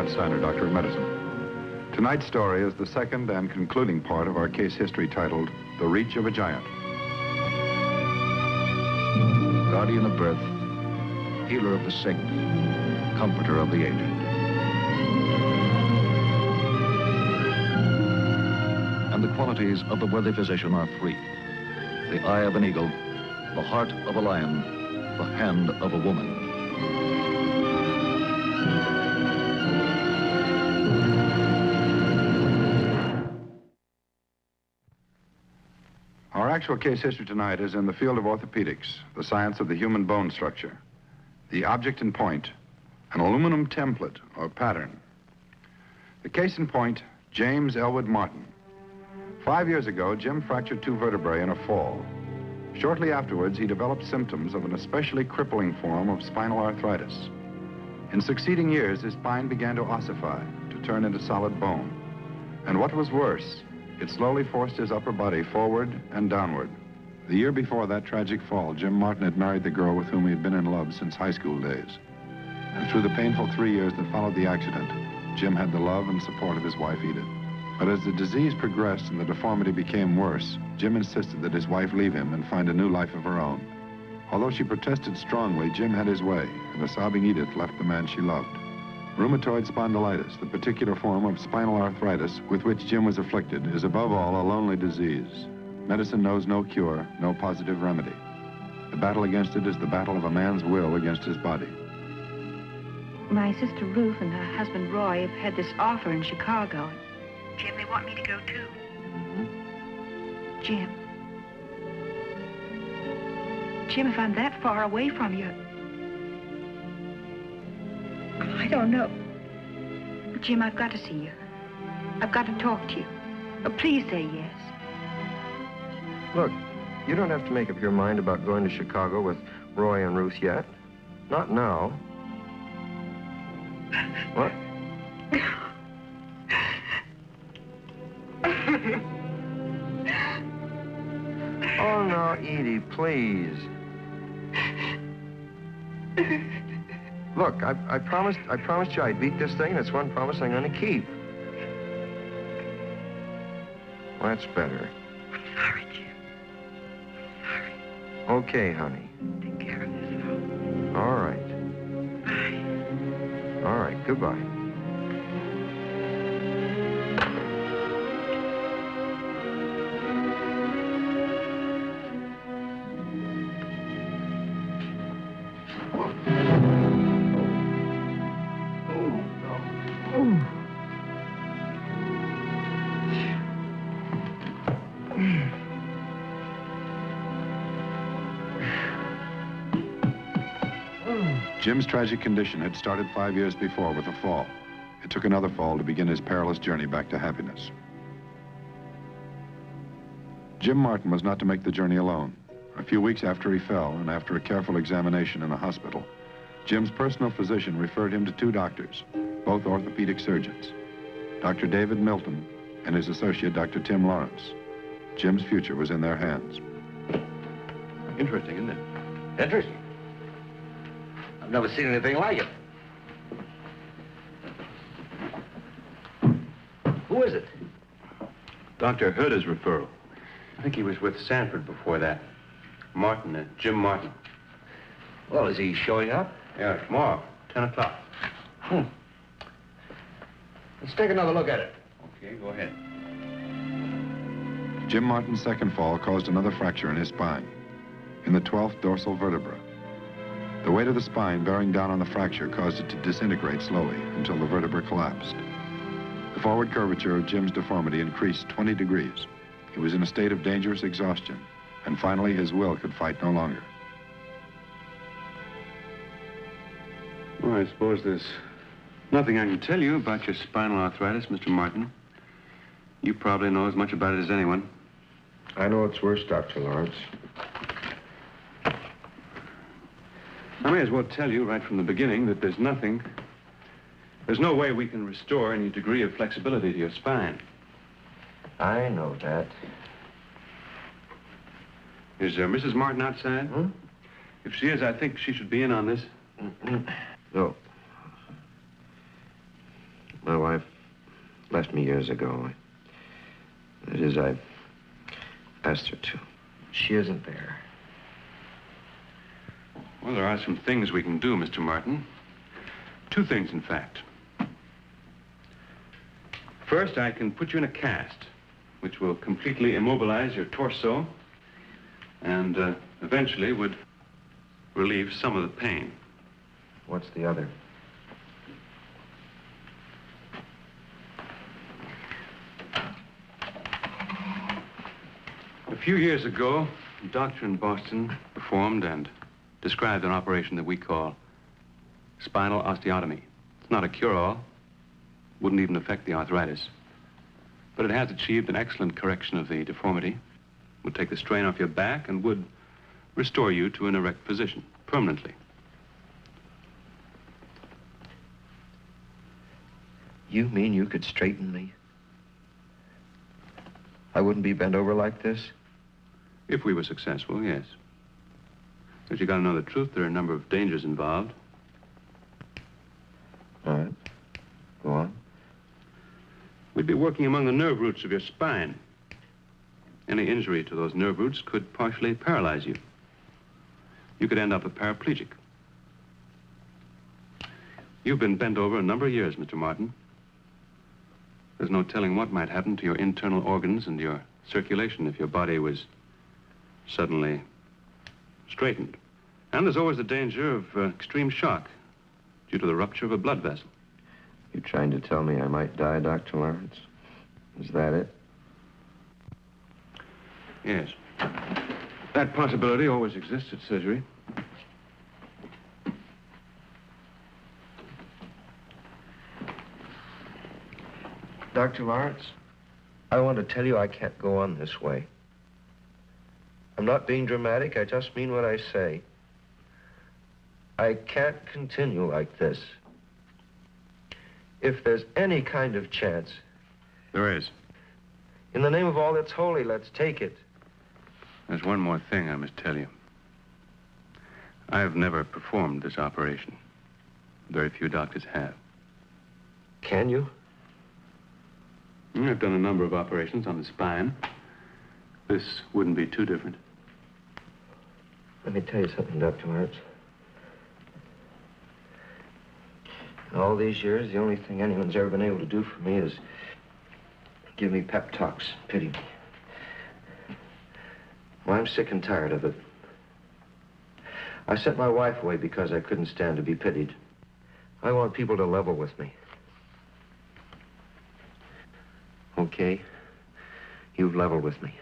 Lawrence Steiner, Doctor of Medicine. Tonight's story is the second and concluding part of our case history titled The Reach of a Giant. Guardian of birth, healer of the sick, comforter of the aged. And the qualities of the worthy physician are three: the eye of an eagle, the heart of a lion, the hand of a woman. Our actual case history tonight is in the field of orthopedics, the science of the human bone structure. The object in point, an aluminum template or pattern. The case in point, James Elwood Martin. 5 years ago, Jim fractured 2 vertebrae in a fall. Shortly afterwards, he developed symptoms of an especially crippling form of spinal arthritis. In succeeding years, his spine began to ossify, to turn into solid bone. And what was worse, it slowly forced his upper body forward and downward. The year before that tragic fall, Jim Martin had married the girl with whom he had been in love since high school days. And through the painful 3 years that followed the accident, Jim had the love and support of his wife, Edith. But as the disease progressed and the deformity became worse, Jim insisted that his wife leave him and find a new life of her own. Although she protested strongly, Jim had his way, and the sobbing Edith left the man she loved. Rheumatoid spondylitis, the particular form of spinal arthritis with which Jim was afflicted, is above all a lonely disease. Medicine knows no cure, no positive remedy. The battle against it is the battle of a man's will against his body. My sister Ruth and her husband Roy have had this offer in Chicago. Jim, they want me to go too. Jim. Jim, if I'm that far away from you, I don't know. Jim, I've got to see you. I've got to talk to you. Please say yes. Look, you don't have to make up your mind about going to Chicago with Roy and Ruth yet. Not now. What? Oh, no, Edie, please. Look, I promised you I'd beat this thing. That's one promise I'm going to keep. Well, that's better. I'm sorry, Jim. I'm sorry. Okay, honey. Take care of yourself. All right. Bye. All right, goodbye. Jim's tragic condition had started 5 years before with a fall. It took another fall to begin his perilous journey back to happiness. Jim Martin was not to make the journey alone. A few weeks after he fell, and after a careful examination in a hospital, Jim's personal physician referred him to 2 doctors, both orthopedic surgeons, Dr. David Milton and his associate, Dr. Tim Lawrence. Jim's future was in their hands. Interesting, isn't it? Interesting. I've never seen anything like it. Who is it? Dr. Herder's referral. I think he was with Sanford before that. Martin, Jim Martin. Well, is he showing up? Yeah, tomorrow, 10 o'clock. Let's take another look at it. Okay, go ahead. Jim Martin's second fall caused another fracture in his spine, in the 12th dorsal vertebra. The weight of the spine bearing down on the fracture caused it to disintegrate slowly until the vertebra collapsed. The forward curvature of Jim's deformity increased 20 degrees. He was in a state of dangerous exhaustion, and finally his will could fight no longer. Well, I suppose there's nothing I can tell you about your spinal arthritis, Mr. Martin. You probably know as much about it as anyone. I know it's worse, Dr. Lawrence. I may as well tell you right from the beginning that there's no way we can restore any degree of flexibility to your spine. I know that. Is Mrs. Martin outside? If she is, I think she should be in on this. No. My wife left me years ago. That is, I asked her to. She isn't there. Well, there are some things we can do, Mr. Martin. Two things, in fact. First, I can put you in a cast, which will completely immobilize your torso and eventually would relieve some of the pain. What's the other? A few years ago, a doctor in Boston performed and described an operation that we call spinal osteotomy. It's not a cure-all, wouldn't even affect the arthritis, but it has achieved an excellent correction of the deformity, would take the strain off your back, and would restore you to an erect position permanently. You mean you could straighten me? I wouldn't be bent over like this? If we were successful, yes. But you gotta know the truth, there are a number of dangers involved. All right. Go on. We'd be working among the nerve roots of your spine. Any injury to those nerve roots could partially paralyze you. You could end up a paraplegic. You've been bent over a number of years, Mr. Martin. There's no telling what might happen to your internal organs and your circulation if your body was suddenly straightened. And there's always the danger of extreme shock due to the rupture of a blood vessel. You trying to tell me I might die, Dr. Lawrence? Is that it? Yes. That possibility always exists at surgery. Dr. Lawrence, I want to tell you I can't go on this way. I'm not being dramatic, I just mean what I say. I can't continue like this. If there's any kind of chance... There is. In the name of all that's holy, let's take it. There's one more thing I must tell you. I've never performed this operation. Very few doctors have. Can you? I've done a number of operations on the spine. This wouldn't be too different. Let me tell you something, Dr. Lawrence. In all these years, the only thing anyone's ever been able to do for me is give me pep talks, pity me. Well, I'm sick and tired of it. I sent my wife away because I couldn't stand to be pitied. I want people to level with me. Okay, you've leveled with me.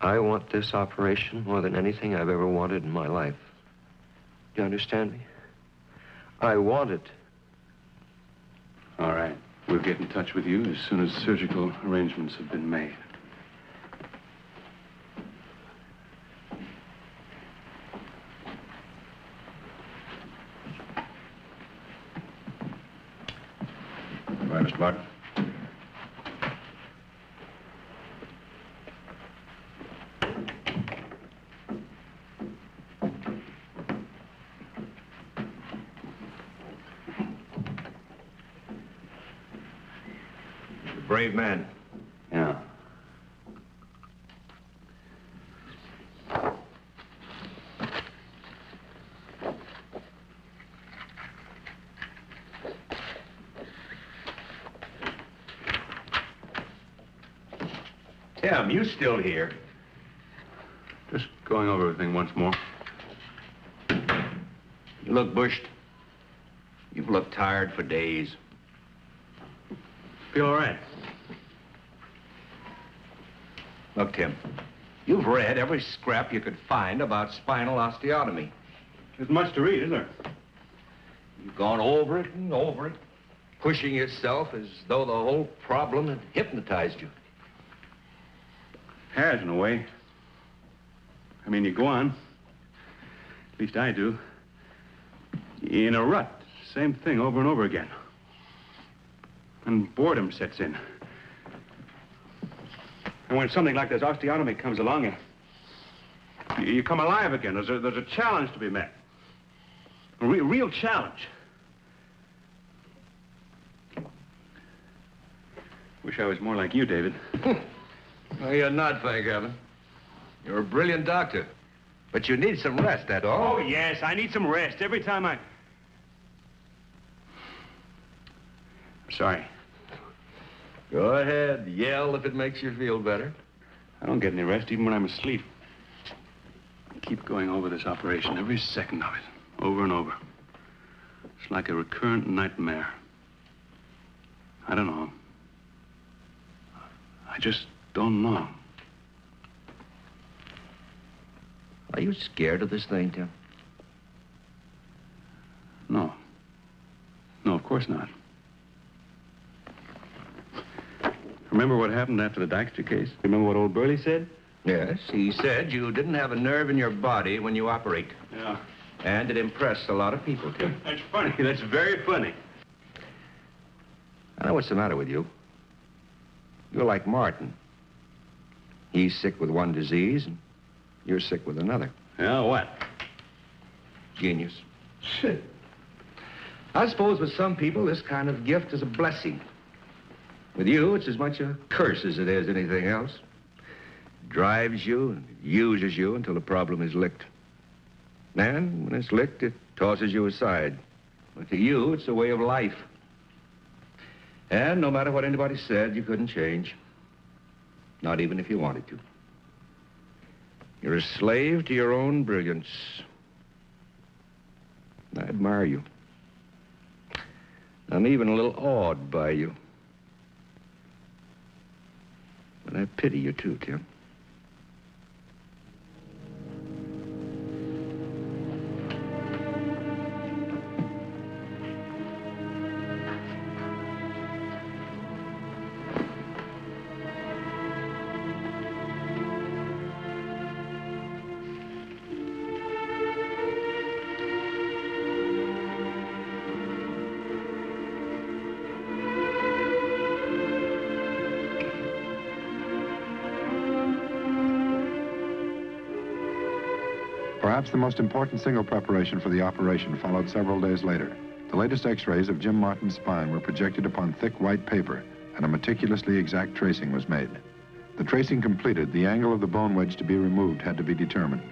I want this operation more than anything I've ever wanted in my life. Do you understand me? I want it. All right. We'll get in touch with you as soon as surgical arrangements have been made. All right, Mr. Martin. Brave man. Yeah. Tim, you still here? Just going over everything once more. You look bushed. You've looked tired for days. Feel all right? Look, Tim, you've read every scrap you could find about spinal osteotomy. There's much to read, isn't there? You've gone over it and over it, pushing yourself as though the whole problem had hypnotized you. Has, in a way. I mean, you go on, at least I do, in a rut. Same thing over and over again. And boredom sets in. And when something like this osteotomy comes along, you come alive again. There's a challenge to be met. A real challenge. Wish I was more like you, David. Well, you're not, thank heaven. You're a brilliant doctor. But you need some rest, that's all. Oh, yes, I need some rest every time I'm sorry. Go ahead, yell if it makes you feel better. I don't get any rest even when I'm asleep. I keep going over this operation, every second of it, over and over. It's like a recurrent nightmare. I don't know. I just don't know. Are you scared of this thing, Tim? No. No, of course not. Remember what happened after the Dykstra case? Remember what old Burley said? Yes, he said you didn't have a nerve in your body when you operate. Yeah. And it impressed a lot of people, Tim. That's funny. That's very funny. I know what's the matter with you. You're like Martin. He's sick with one disease, and you're sick with another. Yeah, what? Genius. I suppose with some people, this kind of gift is a blessing. With you, it's as much a curse as it is anything else. It drives you and it uses you until the problem is licked. And when it's licked, it tosses you aside. But to you, it's a way of life. And no matter what anybody said, you couldn't change. Not even if you wanted to. You're a slave to your own brilliance. I admire you. I'm even a little awed by you. But I pity you too, Tim. Perhaps the most important single preparation for the operation followed several days later. The latest x-rays of Jim Martin's spine were projected upon thick white paper, and a meticulously exact tracing was made. The tracing completed, the angle of the bone wedge to be removed had to be determined.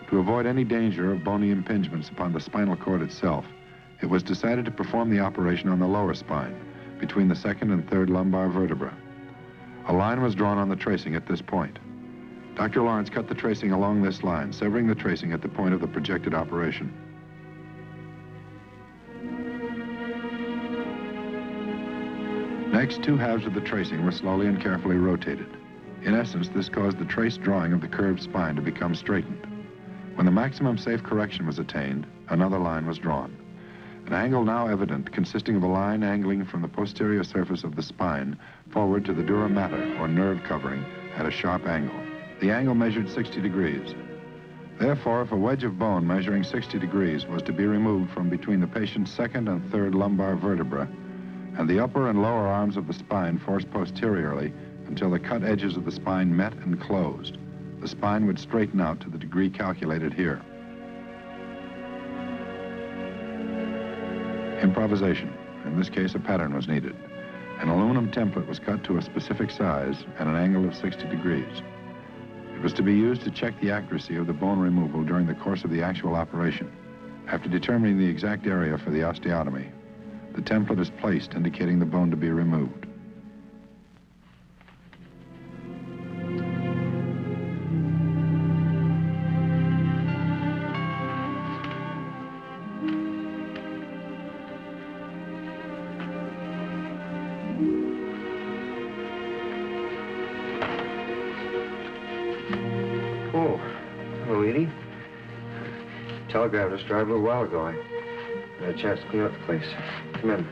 To avoid any danger of bony impingements upon the spinal cord itself, it was decided to perform the operation on the lower spine, between the second and third lumbar vertebra. A line was drawn on the tracing at this point. Dr. Lawrence cut the tracing along this line, severing the tracing at the point of the projected operation. Next, two halves of the tracing were slowly and carefully rotated. In essence, this caused the trace drawing of the curved spine to become straightened. When the maximum safe correction was attained, another line was drawn. An angle now evident, consisting of a line angling from the posterior surface of the spine forward to the dura mater, or nerve covering, at a sharp angle. The angle measured 60 degrees. Therefore, if a wedge of bone measuring 60 degrees was to be removed from between the patient's second and third lumbar vertebra, and the upper and lower arms of the spine forced posteriorly until the cut edges of the spine met and closed, the spine would straighten out to the degree calculated here. Improvisation. In this case, a pattern was needed. An aluminum template was cut to a specific size and an angle of 60 degrees. It was to be used to check the accuracy of the bone removal during the course of the actual operation. After determining the exact area for the osteotomy, the template is placed indicating the bone to be removed. Oh, hello, Edie. Telegram just arrived a little while ago. I had a chance to clean up the place. Come in.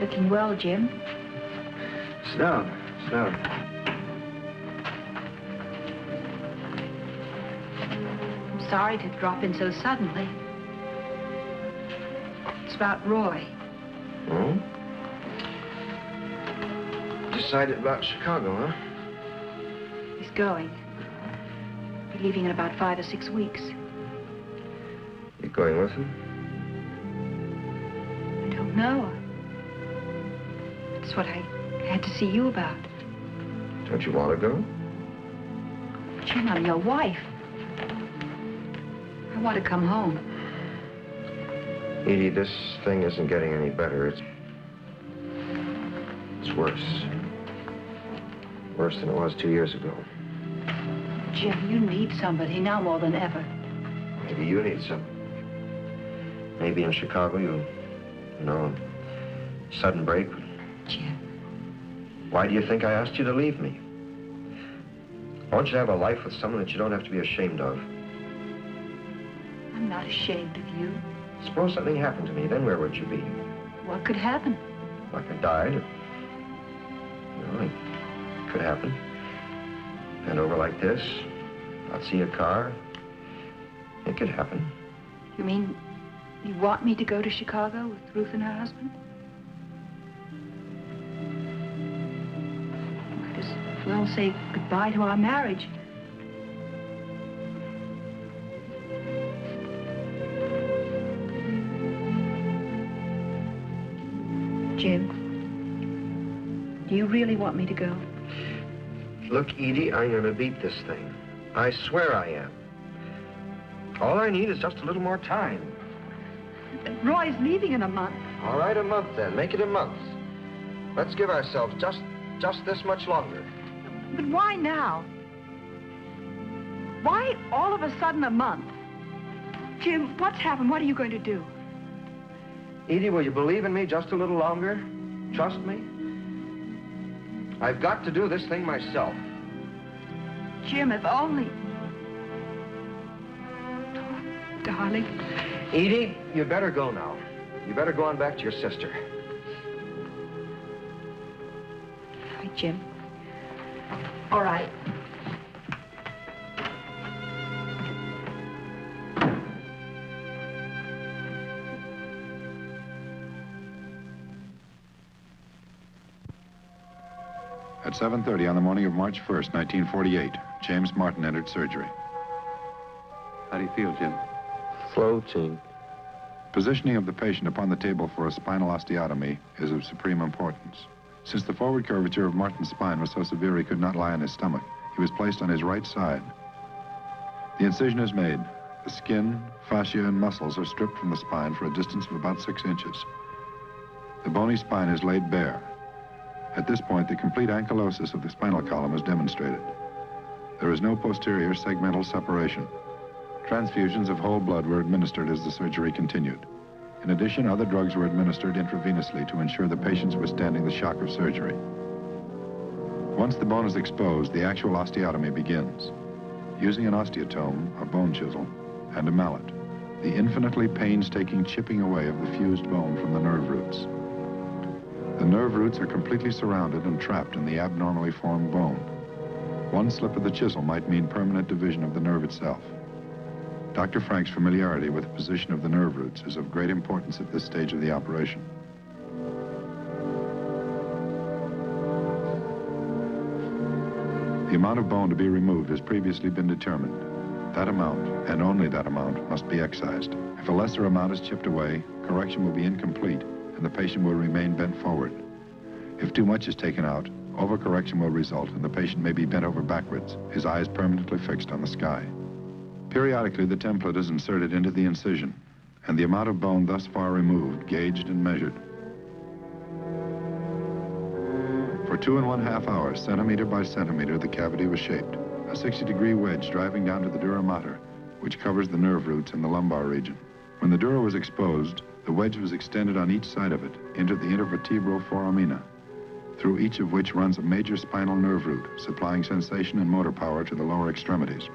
Looking well, Jim. Sit down. Sit down. I'm sorry to drop in so suddenly. It's about Roy. Hmm? Decided about Chicago, huh? He's going. He'll be leaving in about 5 or 6 weeks. You going with him? I don't know. That's what I had to see you about. Don't you want to go? Jim, I'm your wife. I want to come home. Edie, this thing isn't getting any better. It's worse. Worse than it was 2 years ago. Jim, you need somebody now more than ever. Maybe you need some. Maybe in Chicago you know, sudden break. Jim. Why do you think I asked you to leave me? I want you to have a life with someone that you don't have to be ashamed of. I'm not ashamed of you. Suppose something happened to me, then where would you be? What could happen? Like I died. Well, it could happen. Bend over like this, not see a car. It could happen. You mean you want me to go to Chicago with Ruth and her husband? Might as well say goodbye to our marriage. Jim, do you really want me to go? Look, Edie, I'm going to beat this thing. I swear I am. All I need is just a little more time. Roy's leaving in a month. All right, a month then. Make it a month. Let's give ourselves just this much longer. But why now? Why all of a sudden a month? Jim, what's happened? What are you going to do? Edie, will you believe in me just a little longer? Trust me? I've got to do this thing myself. Jim, if only... Oh, darling. Edie, you better go now. You better go on back to your sister. Hi, Jim. All right. At 7:30 on the morning of March 1st, 1948, James Martin entered surgery. How do you feel, Jim? Floating. Positioning of the patient upon the table for a spinal osteotomy is of supreme importance. Since the forward curvature of Martin's spine was so severe he could not lie on his stomach, he was placed on his right side. The incision is made. The skin, fascia, and muscles are stripped from the spine for a distance of about 6 inches. The bony spine is laid bare. At this point, the complete ankylosis of the spinal column is demonstrated. There is no posterior segmental separation. Transfusions of whole blood were administered as the surgery continued. In addition, other drugs were administered intravenously to ensure the patient's withstanding the shock of surgery. Once the bone is exposed, the actual osteotomy begins. Using an osteotome, a bone chisel, and a mallet, the infinitely painstaking chipping away of the fused bone from the nerve roots. The nerve roots are completely surrounded and trapped in the abnormally formed bone. One slip of the chisel might mean permanent division of the nerve itself. Dr. Frank's familiarity with the position of the nerve roots is of great importance at this stage of the operation. The amount of bone to be removed has previously been determined. That amount, and only that amount, must be excised. If a lesser amount is chipped away, correction will be incomplete, and the patient will remain bent forward. If too much is taken out, overcorrection will result, and the patient may be bent over backwards, his eyes permanently fixed on the sky. Periodically, the template is inserted into the incision, and the amount of bone thus far removed gauged and measured. For 2½ hours, centimeter by centimeter, the cavity was shaped, a 60-degree wedge driving down to the dura mater, which covers the nerve roots in the lumbar region. When the dura was exposed, the wedge was extended on each side of it into the intervertebral foramina, through each of which runs a major spinal nerve root, supplying sensation and motor power to the lower extremities.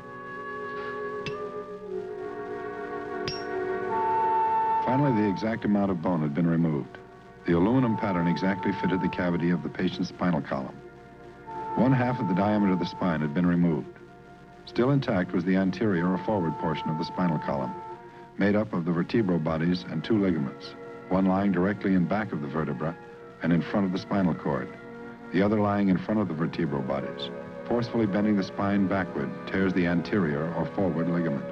Finally, the exact amount of bone had been removed. The aluminum pattern exactly fitted the cavity of the patient's spinal column. 1/2 of the diameter of the spine had been removed. Still intact was the anterior or forward portion of the spinal column, made up of the vertebral bodies and 2 ligaments, one lying directly in back of the vertebra and in front of the spinal cord, the other lying in front of the vertebral bodies. Forcefully bending the spine backward tears the anterior or forward ligament.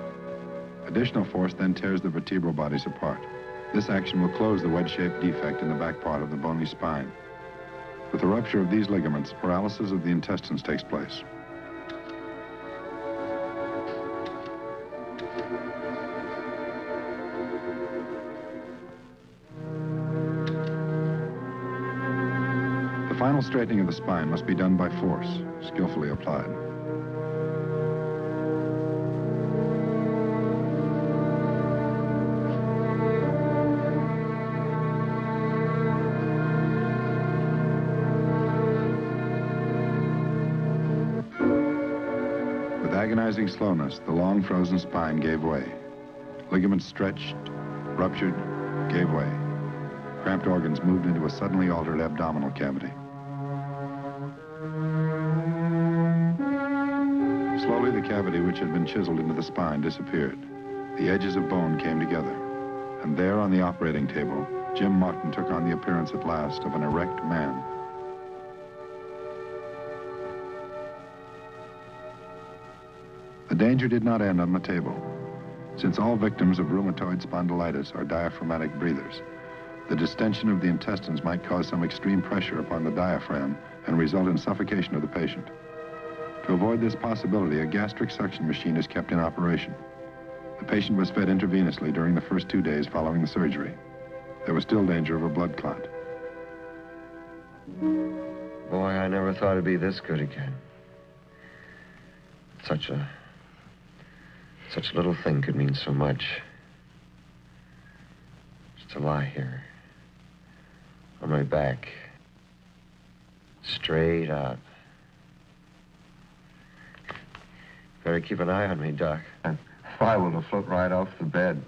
Additional force then tears the vertebral bodies apart. This action will close the wedge-shaped defect in the back part of the bony spine. With the rupture of these ligaments, paralysis of the intestines takes place. The final straightening of the spine must be done by force, skillfully applied. With agonizing slowness, the long frozen spine gave way. Ligaments stretched, ruptured, gave way. Cramped organs moved into a suddenly altered abdominal cavity. Slowly, the cavity which had been chiseled into the spine disappeared. The edges of bone came together. And there on the operating table, Jim Martin took on the appearance at last of an erect man. The danger did not end on the table. Since all victims of rheumatoid spondylitis are diaphragmatic breathers, the distension of the intestines might cause some extreme pressure upon the diaphragm and result in suffocation of the patient. To avoid this possibility, a gastric suction machine is kept in operation. The patient was fed intravenously during the first 2 days following the surgery. There was still danger of a blood clot. Boy, I never thought it'd be this good again. Such a little thing could mean so much. Just to lie here, on my back, straight out. Better keep an eye on me, Doc. I'm liable to float right off the bed.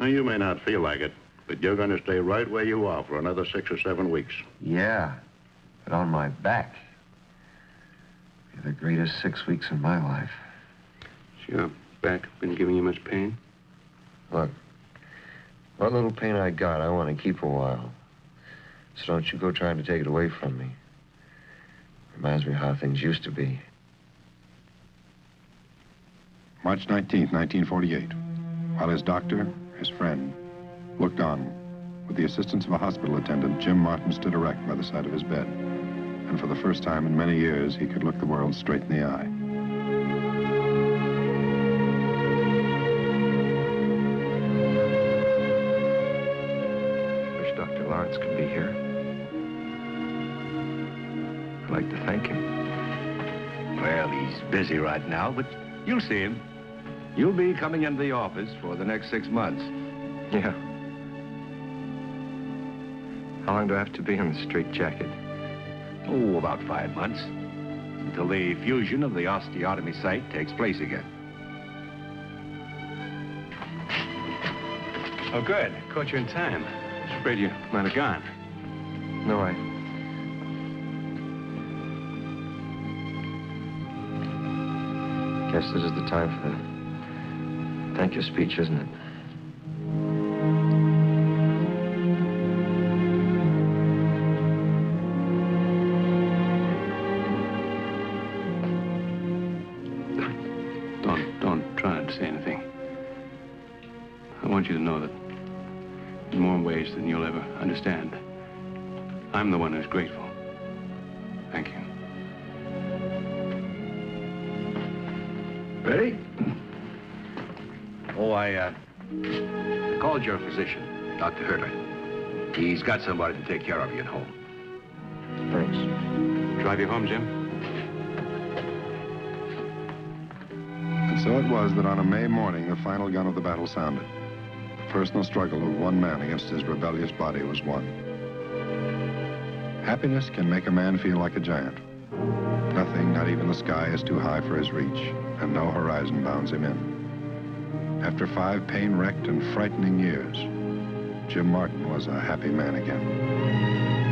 Now, you may not feel like it, but you're going to stay right where you are for another 6 or 7 weeks. Yeah, but on my back. Be the greatest 6 weeks of my life. Your back been giving you much pain? Look, what little pain I got, I want to keep a while. So don't you go trying to take it away from me. Reminds me of how things used to be. March 19th, 1948, while his doctor, his friend, looked on, with the assistance of a hospital attendant, Jim Martin stood erect by the side of his bed. And for the first time in many years, he could look the world straight in the eye. Wish Dr. Lawrence could be here. I'd like to thank him. Well, he's busy right now, but you'll see him. You'll be coming into the office for the next 6 months. Yeah. How long do I have to be in the straitjacket? Oh, about 5 months. Until the fusion of the osteotomy site takes place again. Oh, good. Caught you in time. I was afraid you might have gone. No, guess this is the time for the thank you speech, isn't it? Don't try to say anything. I want you to know that in more ways than you'll ever understand, I'm the one who's grateful. Thank you. Ready? Oh, I called your physician, Dr. Herter. He's got somebody to take care of you at home. Thanks. Drive you home, Jim? And so it was that on a May morning, the final gun of the battle sounded. The personal struggle of one man against his rebellious body was won. Happiness can make a man feel like a giant. Nothing, not even the sky, is too high for his reach, and no horizon bounds him in. After 5 pain-wrecked and frightening years, Jim Martin was a happy man again.